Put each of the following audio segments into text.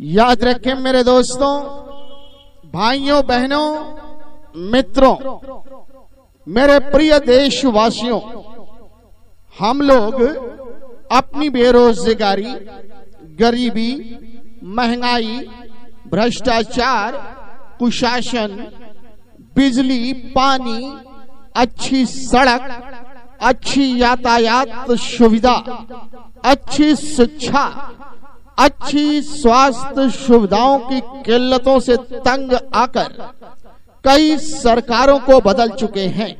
याद रखें मेरे दोस्तों, भाइयों, बहनों, मित्रों, मेरे प्रिय देशवासियों, हम लोग अपनी बेरोजगारी, गरीबी, महंगाई, भ्रष्टाचार, कुशासन, बिजली, पानी, अच्छी सड़क, अच्छी यातायात सुविधा, अच्छी शिक्षा, अच्छी स्वास्थ्य सुविधाओं की किल्लतों से तंग आकर कई सरकारों को बदल चुके हैं,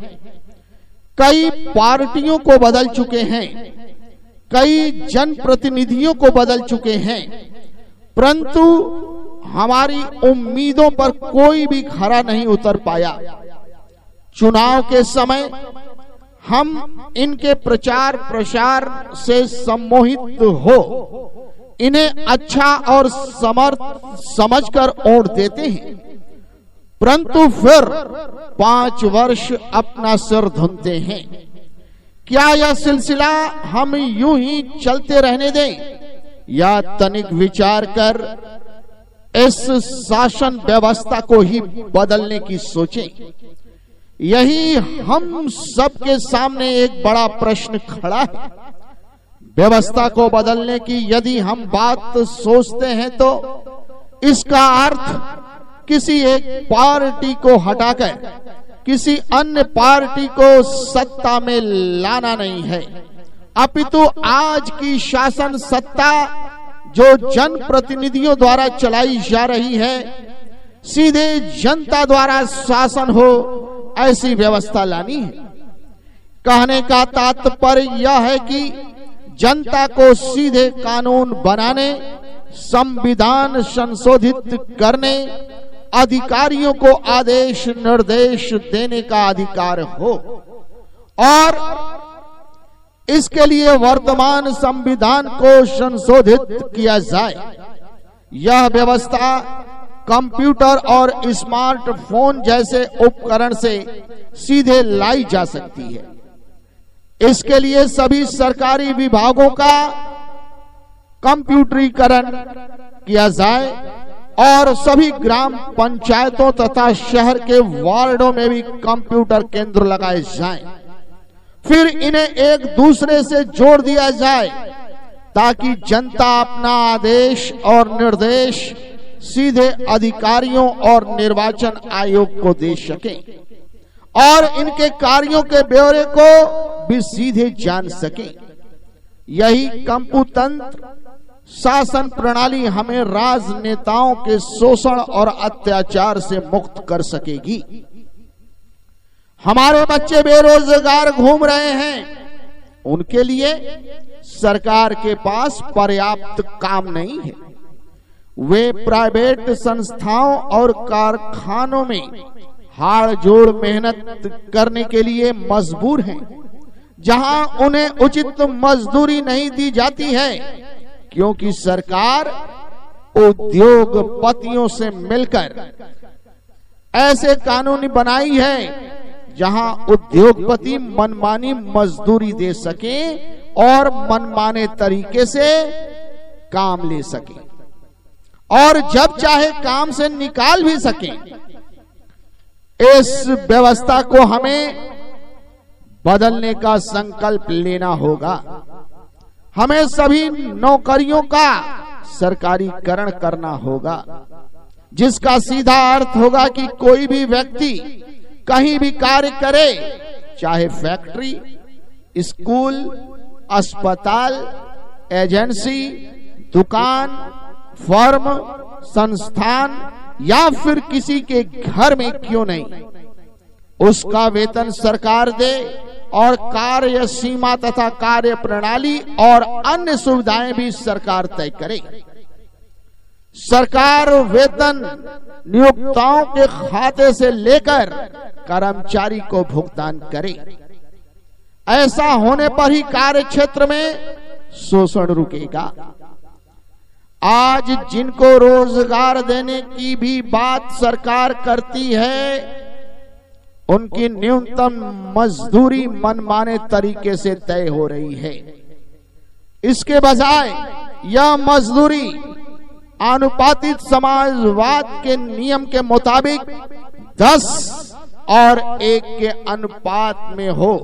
कई पार्टियों को बदल चुके हैं, कई जनप्रतिनिधियों को बदल चुके हैं, परंतु हमारी उम्मीदों पर कोई भी खरा नहीं उतर पाया। चुनाव के समय हम इनके प्रचार प्रसार से सम्मोहित हो इन्हें अच्छा और समर्थ समझकर वोट देते हैं, परंतु फिर 5 वर्ष अपना सिर धुनते हैं। क्या यह सिलसिला हम यूं ही चलते रहने दें या तनिक विचार कर इस शासन व्यवस्था को ही बदलने की सोचें? यही हम सबके सामने एक बड़ा प्रश्न खड़ा है। व्यवस्था को बदलने की यदि हम बात सोचते हैं तो इसका अर्थ किसी एक पार्टी को हटाकर किसी अन्य पार्टी को सत्ता में लाना नहीं है, अपितु आज की शासन सत्ता जो जनप्रतिनिधियों द्वारा चलाई जा रही है, सीधे जनता द्वारा शासन हो ऐसी व्यवस्था लानी है। कहने का तात्पर्य यह है कि जनता को सीधे कानून बनाने, संविधान संशोधित करने, अधिकारियों को आदेश निर्देश देने का अधिकार हो और इसके लिए वर्तमान संविधान को संशोधित किया जाए। यह व्यवस्था कंप्यूटर और स्मार्टफोन जैसे उपकरण से सीधे लाई जा सकती है। इसके लिए सभी सरकारी विभागों का कंप्यूटरीकरण किया जाए और सभी ग्राम पंचायतों तथा शहर के वार्डों में भी कंप्यूटर केंद्र लगाए जाएं। फिर इन्हें एक दूसरे से जोड़ दिया जाए ताकि जनता अपना आदेश और निर्देश सीधे अधिकारियों और निर्वाचन आयोग को दे सके और इनके कार्यों के ब्यौरे को भी सीधे जान सके। यही कंप्यूतंत्र शासन प्रणाली हमें राजनेताओं के शोषण और अत्याचार से मुक्त कर सकेगी। हमारे बच्चे बेरोजगार घूम रहे हैं, उनके लिए सरकार के पास पर्याप्त काम नहीं है। वे प्राइवेट संस्थाओं और कारखानों में हाड़ जोड़ मेहनत करने के लिए मजबूर हैं, जहां उन्हें उचित मजदूरी नहीं दी जाती है, क्योंकि सरकार उद्योगपतियों से मिलकर ऐसे कानून बनाई है जहां उद्योगपति मनमानी मजदूरी दे सके और मनमाने तरीके से काम ले सके और जब चाहे काम से निकाल भी सके। इस व्यवस्था को हमें बदलने का संकल्प लेना होगा। हमें सभी नौकरियों का सरकारीकरण करना होगा, जिसका सीधा अर्थ होगा कि कोई भी व्यक्ति कहीं भी कार्य करे, चाहे फैक्ट्री, स्कूल, अस्पताल, एजेंसी, दुकान, फर्म, संस्थान या फिर किसी के घर में क्यों नहीं, उसका वेतन सरकार दे और कार्य सीमा तथा कार्य प्रणाली और अन्य सुविधाएं भी सरकार तय करे। सरकार वेतन नियोक्ताओं के खाते से लेकर कर्मचारी को भुगतान करे। ऐसा होने पर ही कार्य क्षेत्र में शोषण रुकेगा। आज जिनको रोजगार देने की भी बात सरकार करती है, उनकी न्यूनतम मजदूरी मनमाने तरीके से तय हो रही है। इसके बजाय यह मजदूरी आनुपातिक समाजवाद के नियम के मुताबिक 10 और 1 के अनुपात में हो।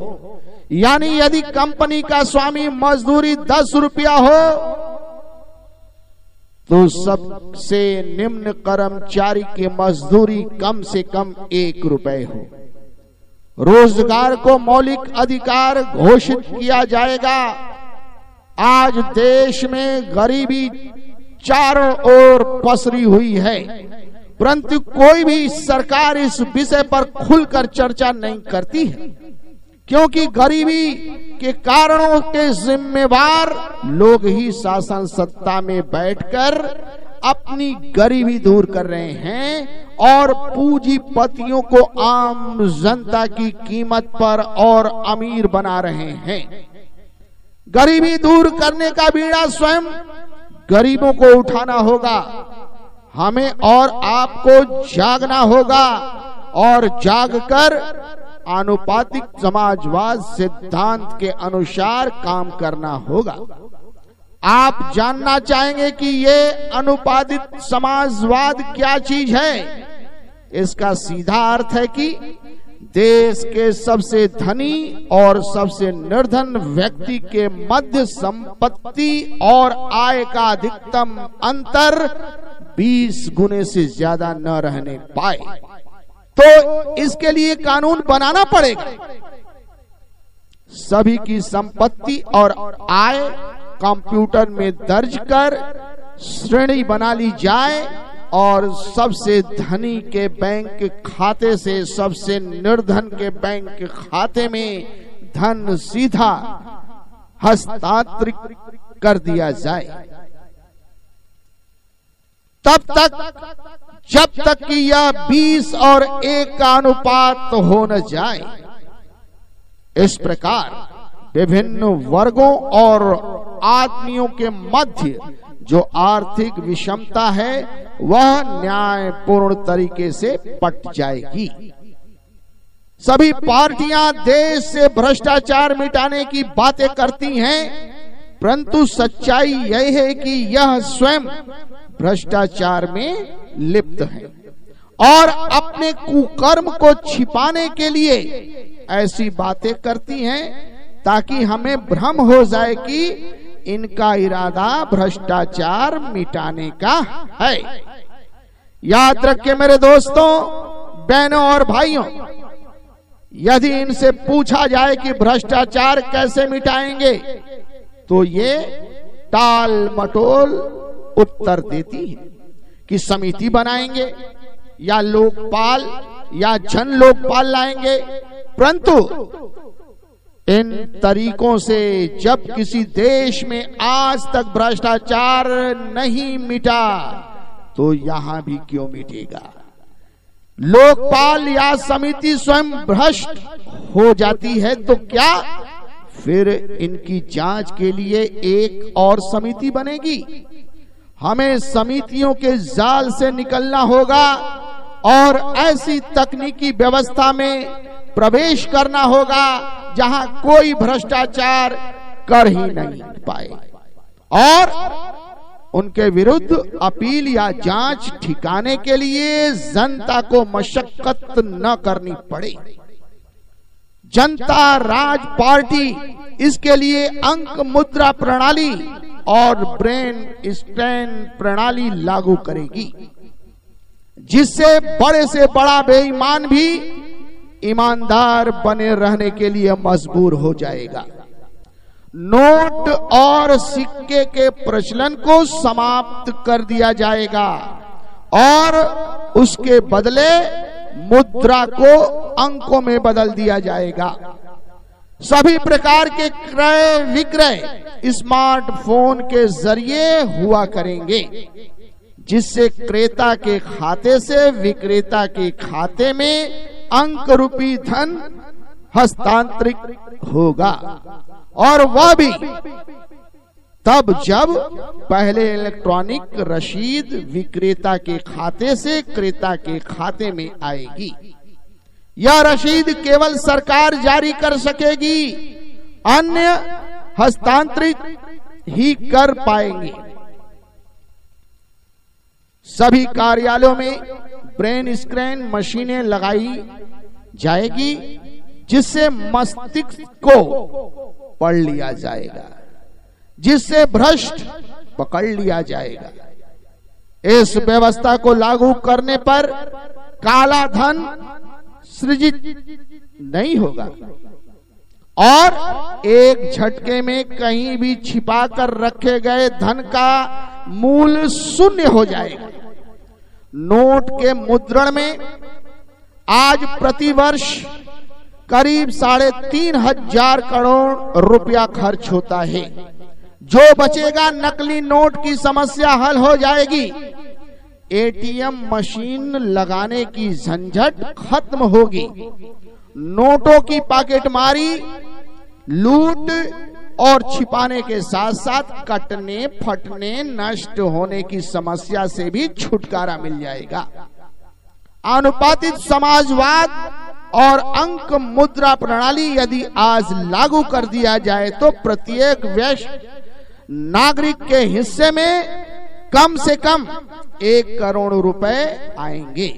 यानी यदि कंपनी का स्वामी मजदूरी 10 रुपया हो तो सबसे निम्न कर्मचारी की मजदूरी कम से कम 1 रुपए हो। रोजगार को मौलिक अधिकार घोषित किया जाएगा। आज देश में गरीबी चारों ओर पसरी हुई है, परंतु कोई भी सरकार इस विषय पर खुलकर चर्चा नहीं करती है, क्योंकि गरीबी के कारणों के जिम्मेवार लोग ही शासन सत्ता में बैठकर अपनी गरीबी दूर कर रहे हैं और पूंजीपतियों को आम जनता की कीमत पर और अमीर बना रहे हैं। गरीबी दूर करने का बीड़ा स्वयं गरीबों को उठाना होगा। हमें और आपको जागना होगा और जागकर आनुपातिक समाजवाद सिद्धांत के अनुसार काम करना होगा। आप जानना चाहेंगे कि ये अनुपातिक समाजवाद क्या चीज है। इसका सीधा अर्थ है कि देश के सबसे धनी और सबसे निर्धन व्यक्ति के मध्य संपत्ति और आय का अधिकतम अंतर 20 गुने से ज्यादा न रहने पाए। तो इसके लिए कानून बनाना पड़ेगा। सभी की संपत्ति और आय कंप्यूटर में दर्ज कर श्रेणी बना ली जाए और सबसे धनी के बैंक खाते से सबसे निर्धन के बैंक खाते में धन सीधा हस्तांतरित कर दिया जाए। तब तक जब तक कि यह 20 और 1 का अनुपात हो न जाए। इस प्रकार विभिन्न वर्गों और आदमियों के मध्य जो आर्थिक विषमता है वह न्यायपूर्ण तरीके से पट जाएगी। सभी पार्टियां देश से भ्रष्टाचार मिटाने की बातें करती हैं, परंतु सच्चाई यह है कि यह स्वयं भ्रष्टाचार में लिप्त है और अपने कुकर्म को छिपाने के लिए ऐसी बातें करती हैं ताकि हमें भ्रम हो जाए कि इनका इरादा भ्रष्टाचार मिटाने का है। याद रखिए मेरे दोस्तों, बहनों और भाइयों, यदि इनसे पूछा जाए कि भ्रष्टाचार कैसे मिटाएंगे तो ये टाल मटोल उत्तर देती है कि समिति बनाएंगे या लोकपाल या जन लोकपाल लाएंगे। परंतु इन तरीकों से जब किसी देश में आज तक भ्रष्टाचार नहीं मिटा तो यहां भी क्यों मिटेगा। लोकपाल या समिति स्वयं भ्रष्ट हो जाती है तो क्या फिर इनकी जांच के लिए एक और समिति बनेगी। हमें समितियों के जाल से निकलना होगा और ऐसी तकनीकी व्यवस्था में प्रवेश करना होगा जहां कोई भ्रष्टाचार कर ही नहीं पाए और उनके विरुद्ध अपील या जांच ठिकाने के लिए जनता को मशक्कत न करनी पड़े। जनता राज पार्टी इसके लिए अंक मुद्रा प्रणाली और ब्रेन स्ट्रेन प्रणाली लागू करेगी, जिससे बड़े से बड़ा बेईमान भी ईमानदार बने रहने के लिए मजबूर हो जाएगा। नोट और सिक्के के प्रचलन को समाप्त कर दिया जाएगा और उसके बदले मुद्रा को अंकों में बदल दिया जाएगा। सभी प्रकार के क्रय विक्रय स्मार्टफोन के जरिए हुआ करेंगे, जिससे क्रेता के खाते से विक्रेता के खाते में अंक रूपी धन हस्तांतरित होगा और वह भी तब जब पहले इलेक्ट्रॉनिक रसीद विक्रेता के खाते से क्रेता के खाते में आएगी। यह रसीद केवल सरकार जारी कर सकेगी, अन्य हस्तांतरित ही कर पाएंगे। सभी कार्यालयों में ब्रेन स्कैन मशीनें लगाई जाएगी, जिससे मस्तिष्क को पढ़ लिया जाएगा, जिससे भ्रष्ट पकड़ लिया जाएगा। इस व्यवस्था को लागू करने पर काला धन सृजित नहीं होगा और एक झटके में कहीं भी छिपा कर रखे गए धन का मूल्य शून्य हो जाएगा। नोट के मुद्रण में आज प्रतिवर्ष करीब 3,500 करोड़ रुपया खर्च होता है। जो बचेगा नकली नोट की समस्या हल हो जाएगी। एटीएम मशीन लगाने की झंझट खत्म होगी। नोटों की पॉकेटमारी, लूट और छिपाने के साथ साथ कटने, फटने, नष्ट होने की समस्या से भी छुटकारा मिल जाएगा। अनुपातिक समाजवाद और अंक मुद्रा प्रणाली यदि आज लागू कर दिया जाए तो प्रत्येक वयस्क नागरिक के हिस्से में कम से कम 1 करोड़ रुपए आएंगे,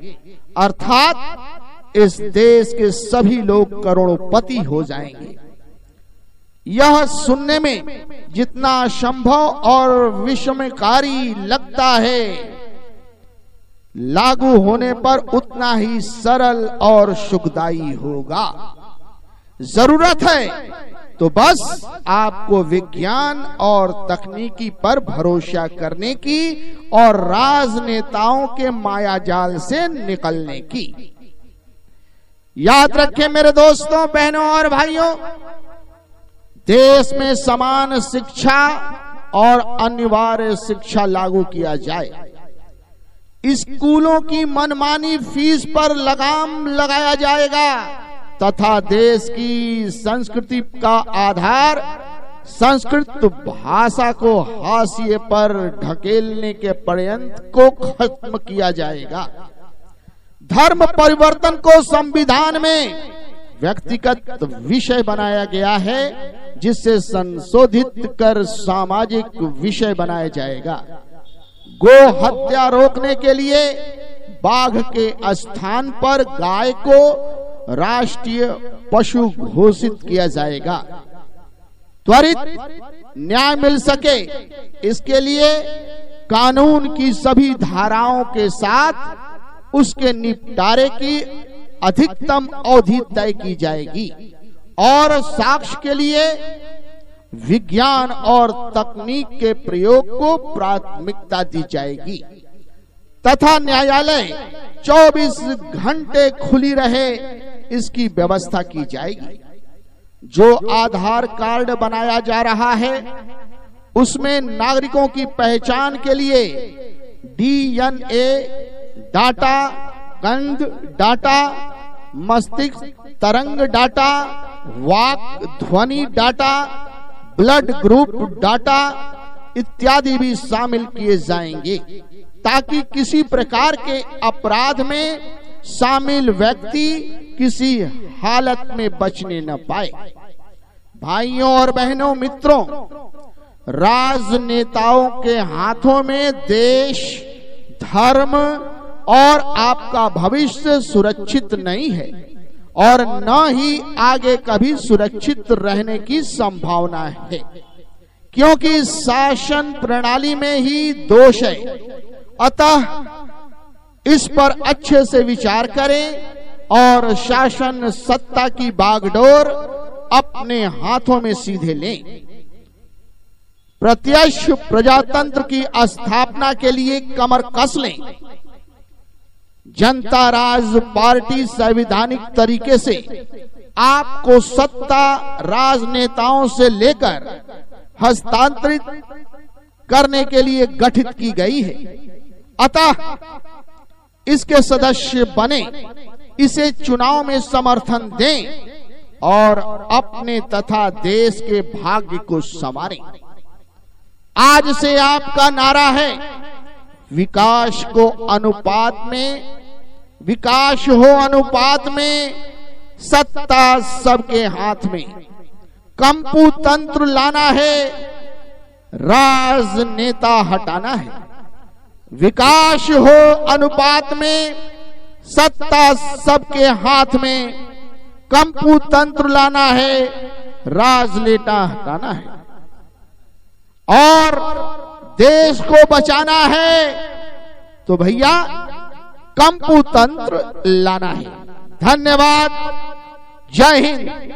अर्थात इस देश के सभी लोग करोड़पति हो जाएंगे। यह सुनने में जितना संभव और विस्मयकारी लगता है, लागू होने पर उतना ही सरल और सुखदायी होगा। जरूरत है तो बस आपको विज्ञान और तकनीकी पर भरोसा करने की और राजनेताओं के मायाजाल से निकलने की। याद रखें मेरे दोस्तों, बहनों और भाइयों, देश में समान शिक्षा और अनिवार्य शिक्षा लागू किया जाए। स्कूलों की मनमानी फीस पर लगाम लगाया जाएगा तथा देश की संस्कृति का आधार संस्कृत भाषा को हाशिए पर ढकेलने के प्रयत्न को खत्म किया जाएगा। धर्म परिवर्तन को संविधान में व्यक्तिगत विषय बनाया गया है, जिससे संशोधित कर सामाजिक विषय बनाया जाएगा। गो हत्या रोकने के लिए बाघ के स्थान पर गाय को राष्ट्रीय पशु घोषित किया जाएगा। त्वरित न्याय मिल सके, इसके लिए कानून की सभी धाराओं के साथ उसके निपटारे की अधिकतम अवधि तय की जाएगी और साक्ष्य के लिए विज्ञान और तकनीक के प्रयोग को प्राथमिकता दी जाएगी तथा न्यायालय 24 घंटे खुली रहे, इसकी व्यवस्था की जाएगी। जो आधार कार्ड बनाया जा रहा है उसमें नागरिकों की पहचान के लिए DNA डाटा, गंध डाटा, मस्तिष्क तरंग डाटा, वाक ध्वनि डाटा, ब्लड ग्रुप डाटा इत्यादि भी शामिल किए जाएंगे, ताकि किसी प्रकार के अपराध में शामिल व्यक्ति किसी हालत में बचने न पाए। भाइयों और बहनों, मित्रों, राजनेताओं के हाथों में देश, धर्म और आपका भविष्य सुरक्षित नहीं है और न ही आगे कभी सुरक्षित रहने की संभावना है, क्योंकि शासन प्रणाली में ही दोष है। अतः इस पर अच्छे से विचार करें और शासन सत्ता की बागडोर अपने हाथों में सीधे लें। प्रत्यक्ष प्रजातंत्र की स्थापना के लिए कमर कस लें। जनता राज पार्टी संवैधानिक तरीके से आपको सत्ता राजनेताओं से लेकर हस्तांतरित करने के लिए गठित की गई है। अतः इसके सदस्य बने, इसे चुनाव में समर्थन दें और अपने तथा देश के भाग्य को संवारें। आज से आपका नारा है, विकास को अनुपात में, विकास हो अनुपात में, सत्ता सबके हाथ में। कंपू तंत्र लाना है, राजनेता हटाना है। विकास हो अनुपात में, सत्ता सबके हाथ में, कंपू तंत्र लाना है, राजनेता हटाना है और देश को बचाना है तो भैया कंपू तंत्र लाना है। धन्यवाद। जय हिंद।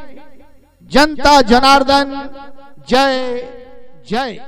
जनता जनार्दन जय जय।